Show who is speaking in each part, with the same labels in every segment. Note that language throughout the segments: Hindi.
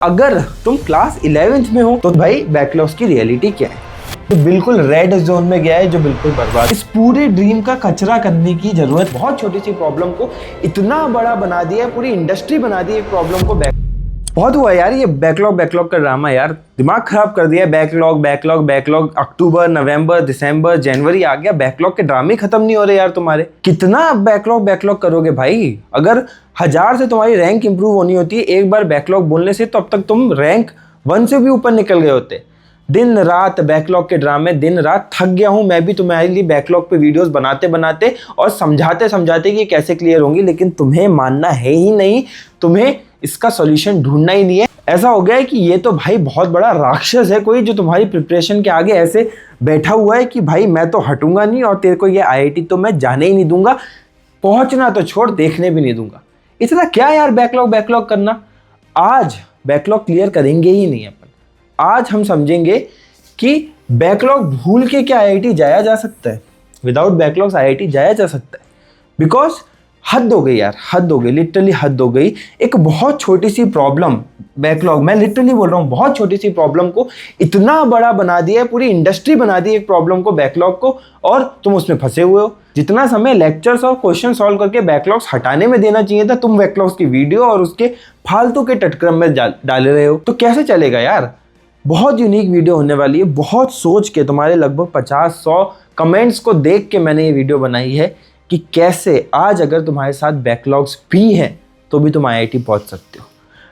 Speaker 1: अगर तुम क्लास 11th में हो तो भाई बैकलॉग्स की रियलिटी क्या है? तो बिल्कुल रेड जोन में गया है, जो बिल्कुल बर्बाद। इस पूरे ड्रीम का कचरा करने की जरूरत, बहुत छोटी सी प्रॉब्लम को इतना बड़ा बना दिया है, पूरी इंडस्ट्री बना दी है एक प्रॉब्लम को। बहुत हुआ यार ये बैकलॉग का ड्रामा, यार दिमाग खराब कर दिया है। बैकलॉग अक्टूबर, नवंबर, दिसंबर, जनवरी आ गया, बैकलॉग के ड्रामे खत्म नहीं हो रहे यार तुम्हारे। कितना बैकलॉग करोगे भाई? अगर 1000 से तुम्हारी रैंक इंप्रूव होनी होती है एक बार बैकलॉग बोलने से, तो अब तक तुम रैंक 1 से भी ऊपर निकल गए होते। दिन रात बैकलॉग के ड्रामे, दिन रात थक गया हूं मैं भी तुम्हारे लिए बैकलॉग पे वीडियोस बनाते बनाते और समझाते कि कैसे क्लियर होंगी, लेकिन तुम्हें मानना है ही नहीं, तुम्हें इसका सॉल्यूशन ढूंढना ही नहीं है। ऐसा हो गया है कि ये तो भाई बहुत बड़ा राक्षस है कोई, जो तुम्हारी प्रिपरेशन के आगे ऐसे बैठा हुआ है कि भाई मैं तो हटूंगा नहीं और तेरे को ये आईआईटी तो मैं जाने ही नहीं दूंगा, पहुंचना तो छोड़ देखने भी नहीं दूंगा। इतना क्या यार बैकलॉग करना। आज बैकलॉग क्लियर करेंगे ही नहीं अपन। आज हम समझेंगे कि बैकलॉग भूल के क्या आईआईटी जाया जा सकता है, विदाउट बैकलॉग्स आईआईटी जाया जा सकता है। बिकॉज हद हो गई यार, हद हो गई, लिटरली हद हो गई। एक बहुत छोटी सी प्रॉब्लम, बैकलॉग, मैं लिटरली बोल रहा हूँ, बहुत छोटी सी प्रॉब्लम को इतना बड़ा बना दिया है, पूरी इंडस्ट्री बना दी एक प्रॉब्लम को, बैकलॉग को, और तुम उसमें फंसे हुए हो। जितना समय लेक्चर्स और क्वेश्चन सॉल्व करके बैकलॉग्स हटाने में देना चाहिए था, तुम बैकलॉग्स की वीडियो और उसके फालतू के टटक्रम में डाल रहे हो। तो कैसे चलेगा यार? बहुत यूनिक वीडियो होने वाली है। बहुत सोच के, तुम्हारे लगभग 50-100 कमेंट्स को देख के मैंने ये वीडियो बनाई है कि कैसे आज अगर तुम्हारे साथ बैकलॉग्स भी हैं तो भी तुम आईआईटी पहुंच सकते हो।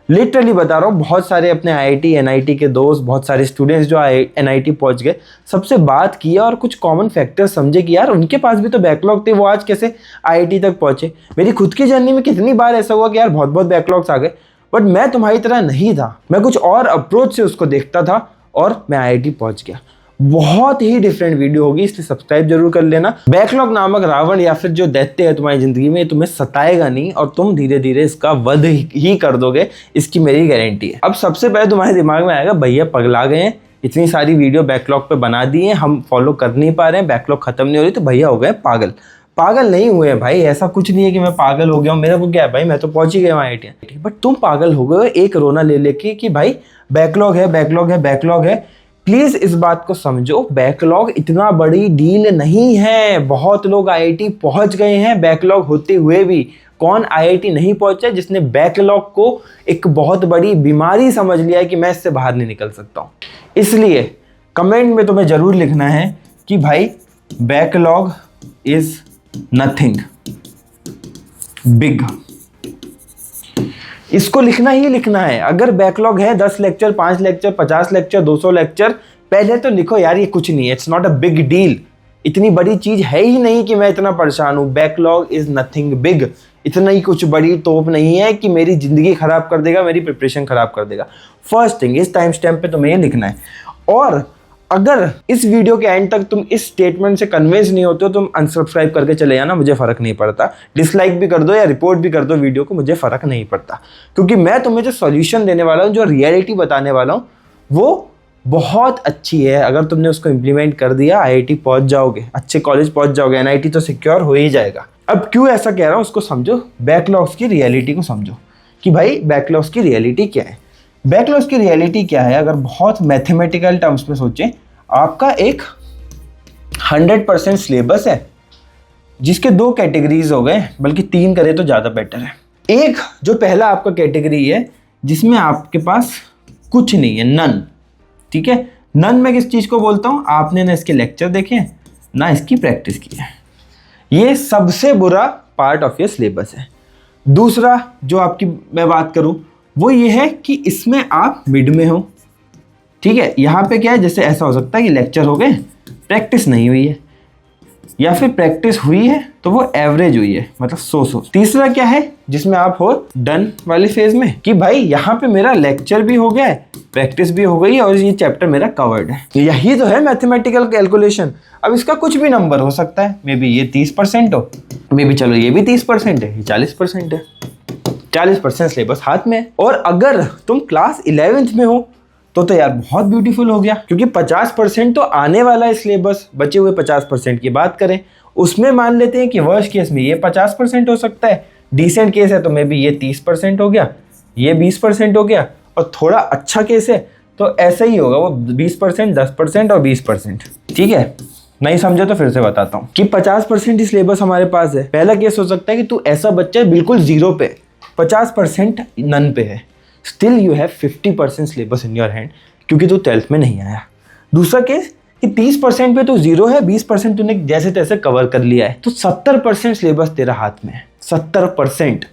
Speaker 1: लिटरली बता रहा हूँ, बहुत सारे अपने आईआईटी एनआईटी के दोस्त, बहुत सारे स्टूडेंट्स जो एनआईटी पहुंच गए, सबसे बात किया और कुछ कॉमन फैक्टर्स समझे कि यार उनके पास भी तो बैकलॉग थे, वो आज कैसे आईआईटी तक पहुंचे। मेरी खुद की जर्नी में कितनी बार ऐसा हुआ कि यार बहुत बैकलॉग्स आ गए, बट मैं तुम्हारी तरह नहीं था, मैं कुछ और अप्रोच से उसको देखता था और मैं आईआईटी पहुंच गया। बहुत ही डिफरेंट वीडियो होगी, इसलिए सब्सक्राइब जरूर कर लेना। बैकलॉग नामक रावण या फिर जो दैत्य है तुम्हारी जिंदगी में, तुम्हें सताएगा नहीं और तुम धीरे धीरे इसका वध ही कर दोगे, इसकी मेरी गारंटी है। अब सबसे पहले तुम्हारे दिमाग में आएगा, भैया पगला गए हैं, इतनी सारी वीडियो बैकलॉग पे बना दी है, हम फॉलो कर नहीं पा रहे हैं, बैकलॉग खत्म नहीं हो रही, तो भैया हो गए पागल। पागल नहीं हुए भाई, ऐसा कुछ नहीं है कि मैं पागल हो गया हूँ, मेरा को क्या है भाई, मैं तो पहुंच ही गया हूँ आईआईटी। बट तुम पागल हो गए एक रोना ले लेके कि भाई बैकलॉग है। प्लीज इस बात को समझो, बैकलॉग इतना बड़ी डील नहीं है। बहुत लोग आईआईटी पहुंच गए हैं बैकलॉग होते हुए भी। कौन आईआईटी नहीं पहुंचा जिसने बैकलॉग को एक बहुत बड़ी बीमारी समझ लिया है कि मैं इससे बाहर नहीं निकल सकता हूं। इसलिए कमेंट में तुम्हें जरूर लिखना है कि भाई बैकलॉग इज नथिंग बिग। इसको लिखना ही लिखना है। अगर बैकलॉग है 10 लेक्चर, 5 लेक्चर, 50 लेक्चर, 200 लेक्चर, पहले तो लिखो यार ये कुछ नहीं है, it's not a big deal, इतनी बड़ी चीज है ही नहीं कि मैं इतना परेशान हूं। बैकलॉग इज नथिंग बिग, इतना ही कुछ बड़ी तोप नहीं है कि मेरी जिंदगी खराब कर देगा, मेरी प्रिपरेशन खराब कर देगा। फर्स्ट थिंग, इस टाइम स्टैम्प पे तुम्हें ये लिखना है। और अगर इस वीडियो के एंड तक तुम इस स्टेटमेंट से कन्विंस नहीं होते हो, तुम अनसब्सक्राइब करके चले जाना, मुझे फर्क नहीं पड़ता। डिसलाइक भी कर दो या रिपोर्ट भी कर दो वीडियो को, मुझे फर्क नहीं पड़ता, क्योंकि मैं तुम्हें जो सॉल्यूशन देने वाला हूँ, जो रियलिटी बताने वाला हूँ, वो बहुत अच्छी है। अगर तुमने उसको इम्प्लीमेंट कर दिया, आईआईटी पहुंच जाओगे, अच्छे कॉलेज पहुंच जाओगे, एनआईटी तो सिक्योर हो ही जाएगा। अब क्यों ऐसा कह रहा हूँ उसको समझो, बैकलॉग्स की रियलिटी को समझो कि भाई बैकलॉग्स की रियलिटी क्या है। बैकलॉग्स की रियलिटी क्या है? अगर बहुत मैथमेटिकल टर्म्स में सोचें, आपका एक 100% सिलेबस है जिसके 2 कैटेगरीज हो गए, बल्कि 3 करें तो ज़्यादा बेटर है। एक जो पहला आपका कैटेगरी है जिसमें आपके पास कुछ नहीं है, नन। ठीक है, नन में किस चीज़ को बोलता हूँ? आपने ना इसके लेक्चर देखे ना इसकी प्रैक्टिस की है, ये सबसे बुरा पार्ट ऑफ योर सिलेबस है। दूसरा जो आपकी मैं बात करूँ वो ये है कि इसमें आप मिड में हो। ठीक है, यहाँ पे क्या है, जैसे ऐसा हो सकता है कि लेक्चर हो गए, प्रैक्टिस नहीं हुई है, या फिर प्रैक्टिस हुई है तो वो एवरेज हुई है, मतलब सो। तीसरा क्या है, जिसमें आप हो डन वाले फेज में कि भाई यहाँ पे मेरा लेक्चर भी हो गया है, प्रैक्टिस भी हो गई है और ये चैप्टर मेरा कवर्ड है। यही तो है मैथमेटिकल कैलकुलेशन। अब इसका कुछ भी नंबर हो सकता है, मे बी ये 30% हो, मे बी चलो ये भी 30% है, ये 40% है, 40% सिलेबस हाथ में है। और अगर तुम क्लास 11th में हो तो यार बहुत ब्यूटीफुल हो गया, क्योंकि 50% तो आने वाला है सिलेबस। बचे हुए 50% की बात करें, उसमें मान लेते हैं कि वर्स्ट केस में ये 50% हो सकता है, डिसेंट केस है तो मे बी ये 30% हो गया, ये 20% हो गया, और थोड़ा अच्छा केस है तो ऐसा ही होगा, वो 20%, 10% और 20%। ठीक है, नहीं समझे तो फिर से बताता हूँ कि 50% ही सिलेबस हमारे पास है। पहला केस हो सकता है कि तू ऐसा बच्चा है बिल्कुल जीरो पे, 50% नन पे है, still you have 50% syllabus in your hand क्योंकि तू 12th में नहीं आया। दूसरा केस कि 30% पे तो जीरो है, 20% तूने जैसे तैसे कवर कर लिया है, तो 70% सिलेबस तेरा हाथ में है, 70%।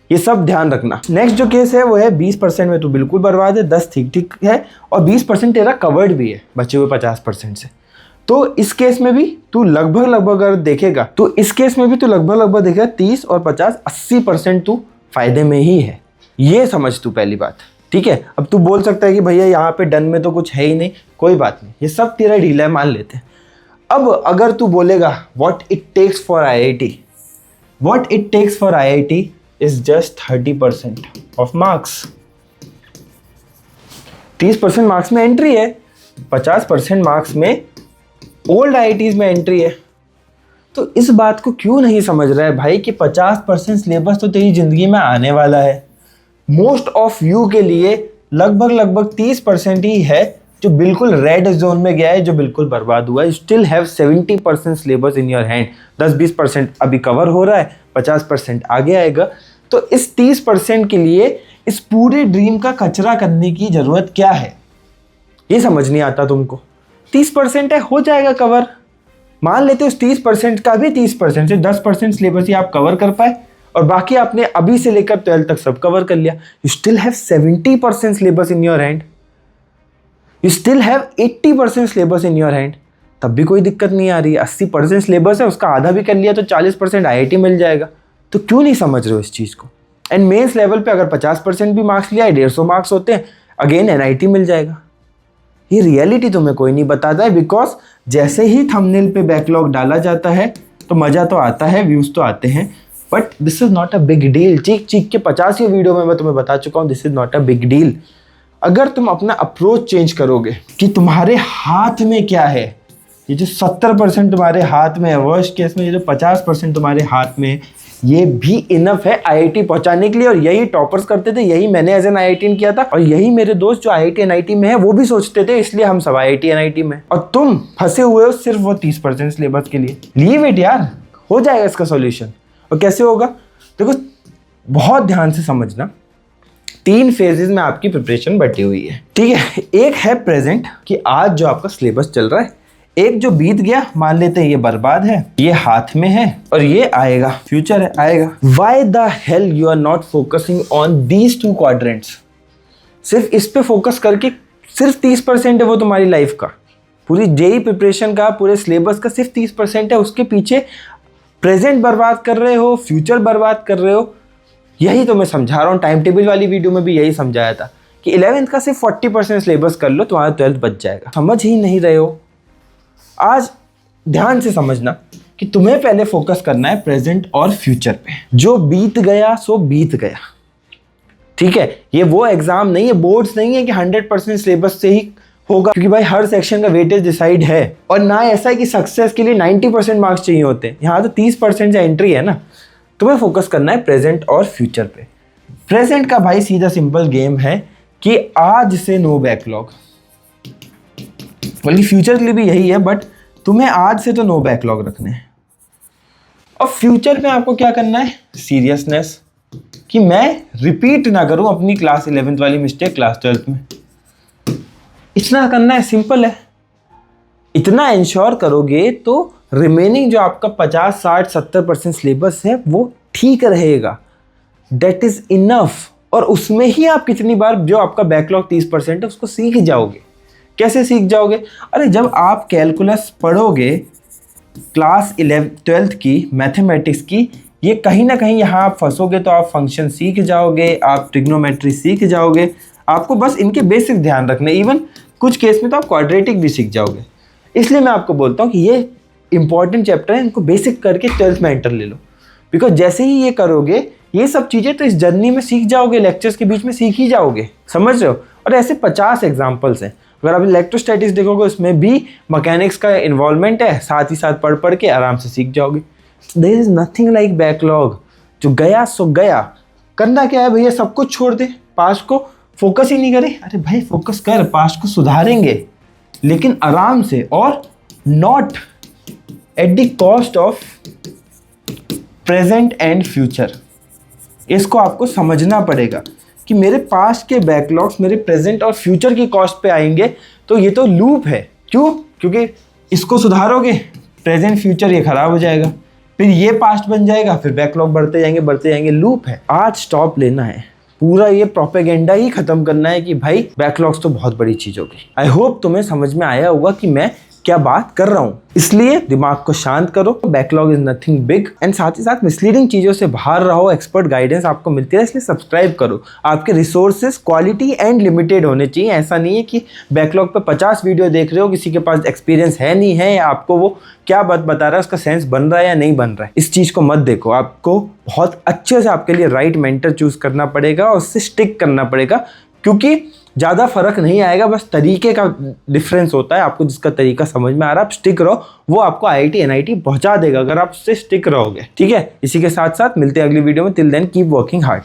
Speaker 1: ये सब ध्यान रखना। नेक्स्ट जो केस है वो है 20% में तू बिल्कुल बर्बाद है, 10 ठीक ठीक है और 20% तेरा कवर्ड भी है बचे हुए 50% से। तो इस केस में भी तू लगभग अगर देखेगा तो इस केस में भी तू लगभग देखेगा 30 और 50, 80% तू फायदे में ही है। ये समझ तू पहली बात। ठीक है, अब तू बोल सकता है कि भैया यहाँ पे डन में तो कुछ है ही नहीं, कोई बात नहीं, ये सब तेरा ढीला है, मान लेते हैं। अब अगर तू बोलेगा what it takes for IIT, what it takes for IIT is just 30% of marks. 30% marks में एंट्री है, 50% मार्क्स में ओल्ड IITs में एंट्री है। तो इस बात को क्यों नहीं समझ रहा है भाई कि 50% सिलेबस तो तेरी जिंदगी में आने वाला है। मोस्ट ऑफ यू के लिए लगभग 30% ही है जो बिल्कुल रेड जोन में गया है, जो बिल्कुल बर्बाद हुआ है। Still have 70% syllabus in your hand. 10-20% अभी कवर हो रहा है, 50% आगे आएगा। तो इस 30% के लिए इस पूरे ड्रीम का कचरा करने की जरूरत क्या है, ये समझ नहीं आता तुमको। 30% है, हो जाएगा कवर। मान लेते हो उस 30% का भी 30% से 10% सिलेबस ही आप कवर कर पाए और बाकी आपने अभी से लेकर 12th तक सब कवर कर लिया। You still have 70% syllabus in your hand, you still have 80% syllabus in your hand, तब भी कोई दिक्कत नहीं आ रही है। 80% सिलेबस है, उसका आधा भी कर लिया तो 40% IIT मिल जाएगा। तो क्यों नहीं समझ रहे हो इस चीज़ को। एंड मेंस लेवल पे अगर 50% भी मार्क्स लिया है, 150 मार्क्स होते हैं, अगेन NIT मिल जाएगा। ये रियलिटी तुम्हें कोई नहीं बताता है, बिकॉज जैसे ही थंबनेल पे बैकलॉग डाला जाता है तो मज़ा तो आता है, व्यूज़ तो आते हैं, but this is not a big deal. चीख के 50 वीडियो में मैं तुम्हें बता चुका हूँ, this is not a big deal. अगर तुम अपना अप्रोच चेंज करोगे कि तुम्हारे हाथ में क्या है, ये जो 70% तुम्हारे हाथ में है, वर्स्ट केस में ये जो 50% तुम्हारे हाथ में है, ये भी इनफ है IIT पहुंचाने के लिए। और यही टॉपर्स करते थे, यही मैंने एज एन IITian किया था और यही मेरे दोस्त जो IIT NIT में है वो भी सोचते थे, इसलिए हम सब IIT NIT में। और तुम फंसे हुए हो सिर्फ वो 30% सिलेबस के लिए। लीव इट यार, हो जाएगा इसका सॉल्यूशन। और कैसे होगा देखो, बहुत ध्यान से समझना। 3 फेजेस में आपकी प्रिपरेशन बटी हुई है। ठीक है, एक है प्रेजेंट कि आज जो आपका सिलेबस चल रहा है, एक जो बीत गया, मान लेते हैं ये बर्बाद है, ये हाथ में है और ये आएगा, फ्यूचर है, आएगा। Why the hell you are not focusing on these 2 quadrants? सिर्फ इस पे फोकस करके सिर्फ 30% है वो तुम्हारी लाइफ का, पूरी जेई प्रिपरेशन का, पूरे सिलेबस का सिर्फ 30% है। उसके पीछे प्रेजेंट बर्बाद कर रहे हो, फ्यूचर बर्बाद कर रहे हो। यही तो मैं समझा रहा हूँ, टाइम टेबल वाली वीडियो में भी यही समझाया था कि 11th का सिर्फ 40% सिलेबस कर लो, तुम्हारा 12th बच जाएगा। समझ ही नहीं रहे हो। आज ध्यान से समझना कि तुम्हें पहले फोकस करना है प्रेजेंट और फ्यूचर पे। जो बीत गया सो बीत गया। ठीक है, ये वो एग्जाम नहीं है, बोर्ड्स नहीं है कि 100% सिलेबस से ही होगा, क्योंकि भाई हर सेक्शन का वेटेज डिसाइड है। और ना ऐसा है कि सक्सेस के लिए 90% मार्क्स चाहिए होते हैं, यहाँ तो 30% से एंट्री है ना। तुम्हें फोकस करना है प्रेजेंट और फ्यूचर पे। प्रेजेंट का भाई सीधा सिंपल गेम है कि आज से नो बैकलॉग, बल्कि फ्यूचर के लिए भी यही है, बट तुम्हें आज से तो नो बैकलॉग रखने हैं। और फ्यूचर में आपको क्या करना है, सीरियसनेस, कि मैं रिपीट ना करूं अपनी क्लास 11th वाली मिस्टेक क्लास 12th में। इतना करना है, सिंपल है। इतना इंश्योर करोगे तो रिमेनिंग जो आपका 50, 60, 70% सिलेबस है वो ठीक रहेगा। That is enough. और उसमें ही आप कितनी बार जो आपका बैकलॉग 30% है उसको सीख जाओगे। कैसे सीख जाओगे? अरे जब आप कैलकुलस पढ़ोगे क्लास 12th की, मैथमेटिक्स की, ये कहीं ना कहीं यहाँ आप फंसोगे तो आप फंक्शन सीख जाओगे, आप ट्रिग्नोमेट्री सीख जाओगे। आपको बस इनके बेसिक ध्यान रखने, इवन कुछ केस में तो आप क्वाड्रेटिक भी सीख जाओगे। इसलिए मैं आपको बोलता हूँ कि ये इंपॉर्टेंट चैप्टर है, इनको बेसिक करके 12th में एंटर ले लो। बिकॉज जैसे ही ये करोगे ये सब चीज़ें तो इस जर्नी में सीख जाओगे, लेक्चर्स के बीच में सीख ही जाओगे। समझ रहे हो? और ऐसे 50 एग्जाम्पल्स हैं। अगर आप इलेक्ट्रोस्टैटिक्स देखोगे उसमें भी मैकेनिक्स का इन्वॉल्वमेंट है, साथ ही साथ पढ़ पढ़ के आराम से सीख जाओगे। There is nothing like backlog. जो गया सो गया। करना क्या है भैया, सब कुछ छोड़ दे, पास्ट को फोकस ही नहीं करे। अरे भाई फोकस कर, पास्ट को सुधारेंगे लेकिन आराम से, और not at the cost of present and future. इसको आपको समझना पड़ेगा कि मेरे पास्ट के बैकलॉग्स मेरे प्रेजेंट और फ्यूचर की कॉस्ट पे आएंगे, तो ये तो लूप है। क्यों? क्योंकि इसको सुधारोगे, प्रेजेंट फ्यूचर ये खराब हो जाएगा, फिर ये पास्ट बन जाएगा, फिर बैकलॉग बढ़ते जाएंगे, लूप है। आज स्टॉप लेना है, पूरा ये प्रोपेगेंडा ही खत्म करना है कि भाई बैकलॉग्स तो बहुत बड़ी चीज होगी। आई होप तुम्हें समझ में आया होगा कि मैं क्या बात कर रहा हूँ। इसलिए दिमाग को शांत करो, backlog is nothing big, and साथ ही साथ मिसलीडिंग चीजों से बाहर रहो। एक्सपर्ट गाइडेंस आपको मिलती है, इसलिए सब्सक्राइब करो। आपके रिसोर्सेज क्वालिटी एंड लिमिटेड होने चाहिए। ऐसा नहीं है कि बैकलॉग पे 50 वीडियो देख रहे हो, किसी के पास एक्सपीरियंस है नहीं है, या आपको वो क्या बात बता रहा है उसका सेंस बन रहा है या नहीं बन रहा है। इस चीज को मत देखो। आपको बहुत अच्छे से आपके लिए राइट मेंटर चूज करना पड़ेगा और उससे स्टिक करना पड़ेगा, क्योंकि ज़्यादा फर्क नहीं आएगा, बस तरीके का डिफरेंस होता है। आपको जिसका तरीका समझ में आ रहा है आप स्टिक रहो, वो आपको IIT NIT पहुंचा देगा अगर आप उससे स्टिक रहोगे। ठीक है, इसी के साथ साथ मिलते हैं अगली वीडियो में। Till then keep working hard.